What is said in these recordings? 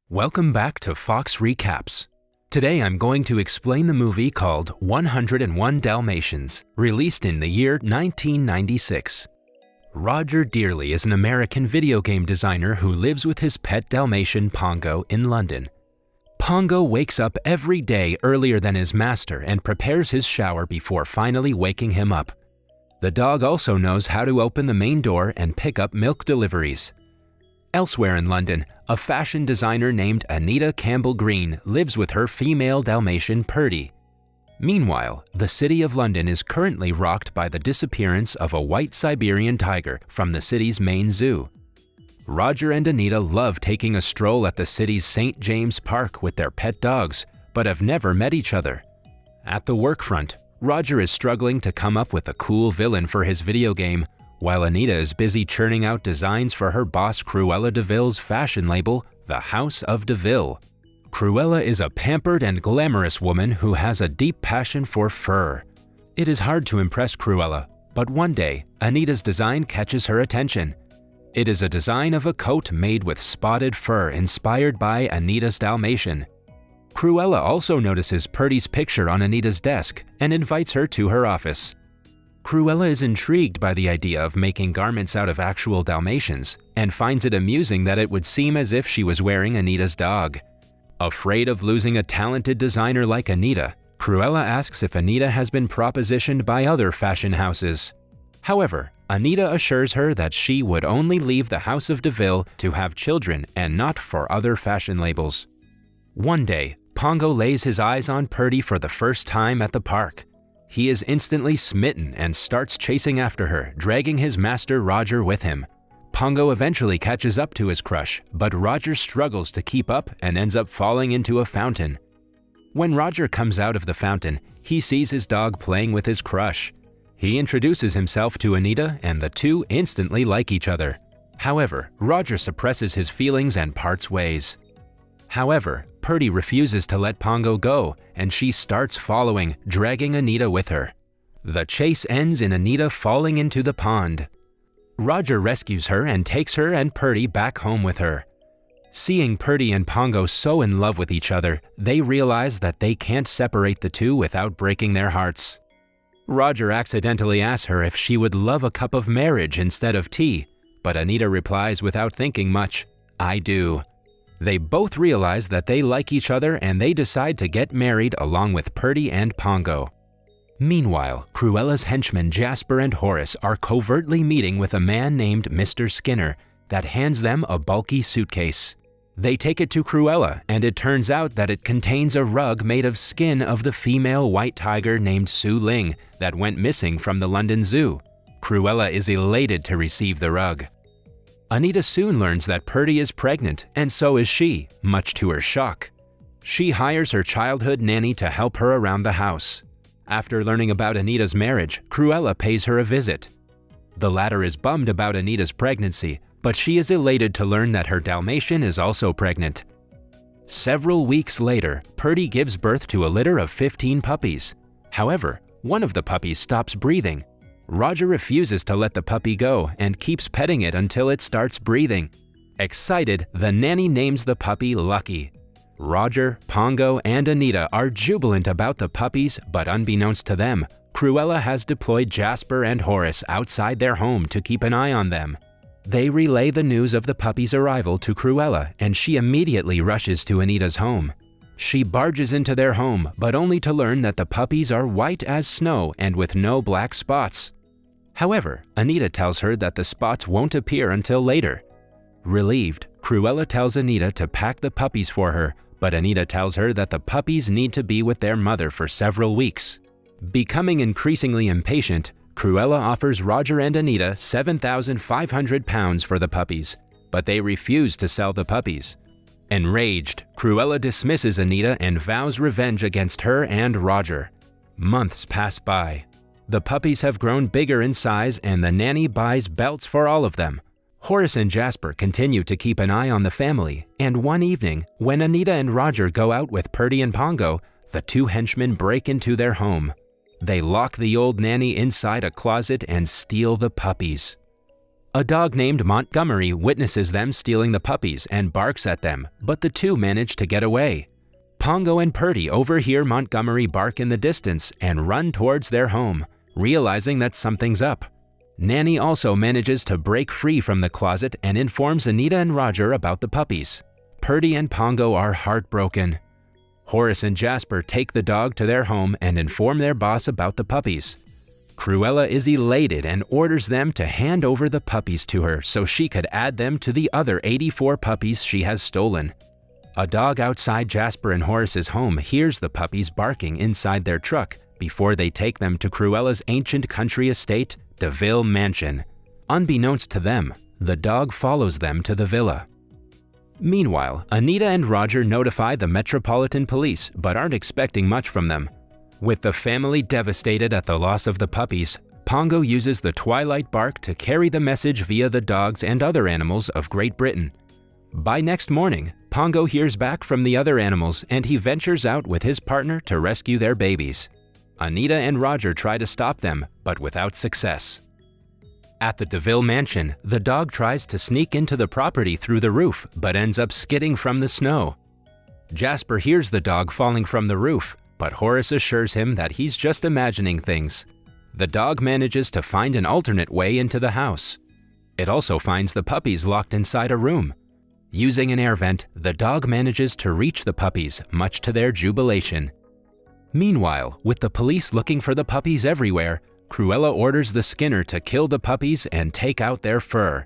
Welcome back to Fox Recaps. Today I'm going to explain the movie called 101 Dalmatians, released in the year 1996. Roger Dearly is an American video game designer who lives with his pet Dalmatian Pongo in London. Pongo wakes up every day earlier than his master and prepares his shower before finally waking him up. The dog also knows how to open the main door and pick up milk deliveries. Elsewhere in London, a fashion designer named Anita Campbell Green lives with her female Dalmatian Purdy. Meanwhile, the city of London is currently rocked by the disappearance of a white Siberian tiger from the city's main zoo. Roger and Anita love taking a stroll at the city's St. James Park with their pet dogs, but have never met each other. At the work front, Roger is struggling to come up with a cool villain for his video game, while Anita is busy churning out designs for her boss Cruella de Vil's fashion label, The House of de Vil. Cruella is a pampered and glamorous woman who has a deep passion for fur. It is hard to impress Cruella, but one day, Anita's design catches her attention. It is a design of a coat made with spotted fur inspired by Anita's Dalmatian. Cruella also notices Purdy's picture on Anita's desk and invites her to her office. Cruella is intrigued by the idea of making garments out of actual Dalmatians and finds it amusing that it would seem as if she was wearing Anita's dog. Afraid of losing a talented designer like Anita, Cruella asks if Anita has been propositioned by other fashion houses. However, Anita assures her that she would only leave the House of de Vil to have children and not for other fashion labels. One day, Pongo lays his eyes on Purdy for the first time at the park. He is instantly smitten and starts chasing after her, dragging his master Roger with him. Pongo eventually catches up to his crush, but Roger struggles to keep up and ends up falling into a fountain. When Roger comes out of the fountain, he sees his dog playing with his crush. He introduces himself to Anita and the two instantly like each other. However, Roger suppresses his feelings and parts ways. However, Purdy refuses to let Pongo go, and she starts following, dragging Anita with her. The chase ends in Anita falling into the pond. Roger rescues her and takes her and Purdy back home with her. Seeing Purdy and Pongo so in love with each other, they realize that they can't separate the two without breaking their hearts. Roger accidentally asks her if she would love a cup of marriage instead of tea, but Anita replies without thinking much, "I do." They both realize that they like each other and they decide to get married along with Purdy and Pongo. Meanwhile, Cruella's henchmen Jasper and Horace are covertly meeting with a man named Mr. Skinner that hands them a bulky suitcase. They take it to Cruella and it turns out that it contains a rug made of skin of the female white tiger named Su Ling that went missing from the London Zoo. Cruella is elated to receive the rug. Anita soon learns that Purdy is pregnant, and so is she, much to her shock. She hires her childhood nanny to help her around the house. After learning about Anita's marriage, Cruella pays her a visit. The latter is bummed about Anita's pregnancy, but she is elated to learn that her Dalmatian is also pregnant. Several weeks later, Purdy gives birth to a litter of 15 puppies. However, one of the puppies stops breathing. Roger refuses to let the puppy go and keeps petting it until it starts breathing. Excited, the nanny names the puppy Lucky. Roger, Pongo, and Anita are jubilant about the puppies, but unbeknownst to them, Cruella has deployed Jasper and Horace outside their home to keep an eye on them. They relay the news of the puppy's arrival to Cruella, and she immediately rushes to Anita's home. She barges into their home, but only to learn that the puppies are white as snow and with no black spots. However, Anita tells her that the spots won't appear until later. Relieved, Cruella tells Anita to pack the puppies for her, but Anita tells her that the puppies need to be with their mother for several weeks. Becoming increasingly impatient, Cruella offers Roger and Anita £7,500 for the puppies, but they refuse to sell the puppies. Enraged, Cruella dismisses Anita and vows revenge against her and Roger. Months pass by. The puppies have grown bigger in size and the nanny buys belts for all of them. Horace and Jasper continue to keep an eye on the family, and one evening, when Anita and Roger go out with Purdy and Pongo, the two henchmen break into their home. They lock the old nanny inside a closet and steal the puppies. A dog named Montgomery witnesses them stealing the puppies and barks at them, but the two manage to get away. Pongo and Purdy overhear Montgomery bark in the distance and run towards their home, realizing that something's up. Nanny also manages to break free from the closet and informs Anita and Roger about the puppies. Purdy and Pongo are heartbroken. Horace and Jasper take the dog to their home and inform their boss about the puppies. Cruella is elated and orders them to hand over the puppies to her so she could add them to the other 84 puppies she has stolen. A dog outside Jasper and Horace's home hears the puppies barking inside their truck before they take them to Cruella's ancient country estate, DeVille Mansion. Unbeknownst to them, the dog follows them to the villa. Meanwhile, Anita and Roger notify the Metropolitan Police but aren't expecting much from them. With the family devastated at the loss of the puppies, Pongo uses the Twilight bark to carry the message via the dogs and other animals of Great Britain. By next morning, Pongo hears back from the other animals and he ventures out with his partner to rescue their babies. Anita and Roger try to stop them, but without success. At the DeVille Mansion, the dog tries to sneak into the property through the roof, but ends up skidding from the snow. Jasper hears the dog falling from the roof, but Horace assures him that he's just imagining things. The dog manages to find an alternate way into the house. It also finds the puppies locked inside a room. Using an air vent, the dog manages to reach the puppies, much to their jubilation. Meanwhile, with the police looking for the puppies everywhere, Cruella orders the Skinner to kill the puppies and take out their fur.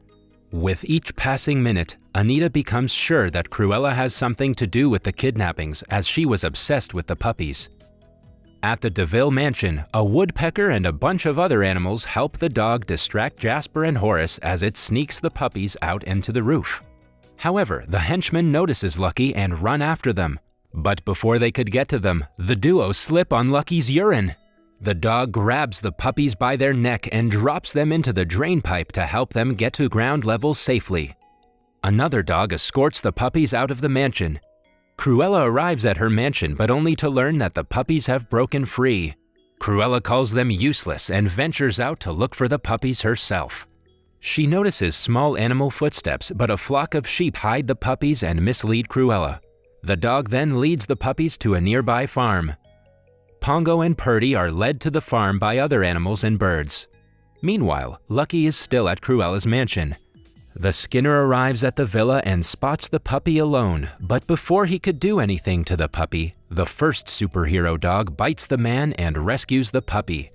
With each passing minute, Anita becomes sure that Cruella has something to do with the kidnappings as she was obsessed with the puppies. At the DeVille Mansion, a woodpecker and a bunch of other animals help the dog distract Jasper and Horace as it sneaks the puppies out into the roof. However, the henchman notices Lucky and run after them. But before they could get to them, the duo slip on Lucky's urine. The dog grabs the puppies by their neck and drops them into the drain pipe to help them get to ground level safely. Another dog escorts the puppies out of the mansion. Cruella arrives at her mansion but only to learn that the puppies have broken free. Cruella calls them useless and ventures out to look for the puppies herself. She notices small animal footsteps, but a flock of sheep hide the puppies and mislead Cruella. The dog then leads the puppies to a nearby farm. Pongo and Purdy are led to the farm by other animals and birds. Meanwhile, Lucky is still at Cruella's mansion. The Skinner arrives at the villa and spots the puppy alone, but before he could do anything to the puppy, the first superhero dog bites the man and rescues the puppy.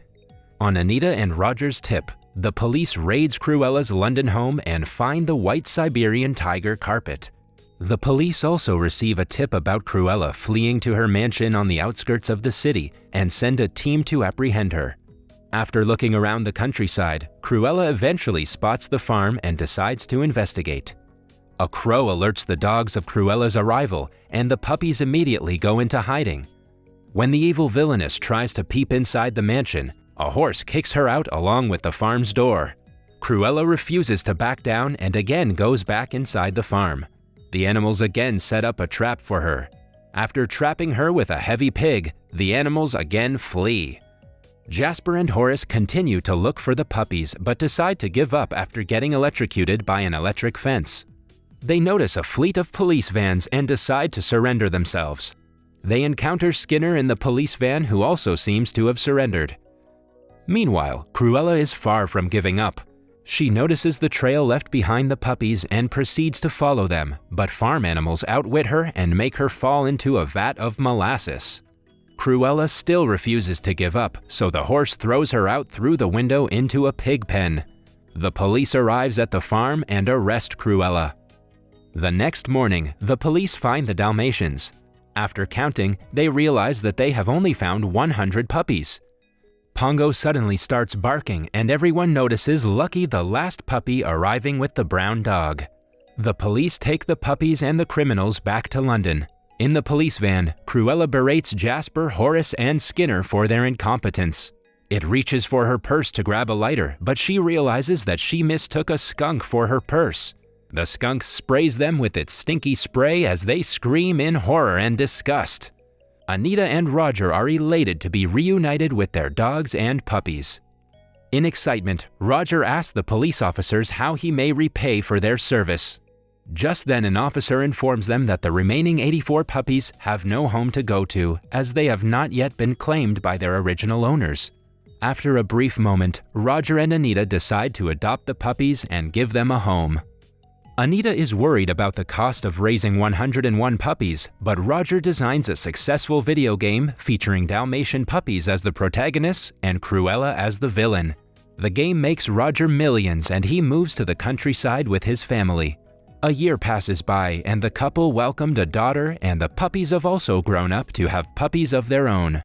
On Anita and Roger's tip, the police raids Cruella's London home and find the white Siberian tiger carpet. The police also receive a tip about Cruella fleeing to her mansion on the outskirts of the city and send a team to apprehend her. After looking around the countryside, Cruella eventually spots the farm and decides to investigate. A crow alerts the dogs of Cruella's arrival, and the puppies immediately go into hiding. When the evil villainess tries to peep inside the mansion, a horse kicks her out along with the farm's door. Cruella refuses to back down and again goes back inside the farm. The animals again set up a trap for her. After trapping her with a heavy pig, the animals again flee. Jasper and Horace continue to look for the puppies but decide to give up after getting electrocuted by an electric fence. They notice a fleet of police vans and decide to surrender themselves. They encounter Skinner in the police van, who also seems to have surrendered. Meanwhile, Cruella is far from giving up. She notices the trail left behind the puppies and proceeds to follow them, but farm animals outwit her and make her fall into a vat of molasses. Cruella still refuses to give up, so the horse throws her out through the window into a pig pen. The police arrives at the farm and arrest Cruella. The next morning, the police find the Dalmatians. After counting, they realize that they have only found 100 puppies. Pongo suddenly starts barking and everyone notices Lucky, the last puppy, arriving with the brown dog. The police take the puppies and the criminals back to London. In the police van, Cruella berates Jasper, Horace, and Skinner for their incompetence. It reaches for her purse to grab a lighter, but she realizes that she mistook a skunk for her purse. The skunk sprays them with its stinky spray as they scream in horror and disgust. Anita and Roger are elated to be reunited with their dogs and puppies. In excitement, Roger asks the police officers how he may repay for their service. Just then, an officer informs them that the remaining 84 puppies have no home to go to, as they have not yet been claimed by their original owners. After a brief moment, Roger and Anita decide to adopt the puppies and give them a home. Anita is worried about the cost of raising 101 puppies, but Roger designs a successful video game featuring Dalmatian puppies as the protagonists and Cruella as the villain. The game makes Roger millions and he moves to the countryside with his family. A year passes by and the couple welcomed a daughter, and the puppies have also grown up to have puppies of their own.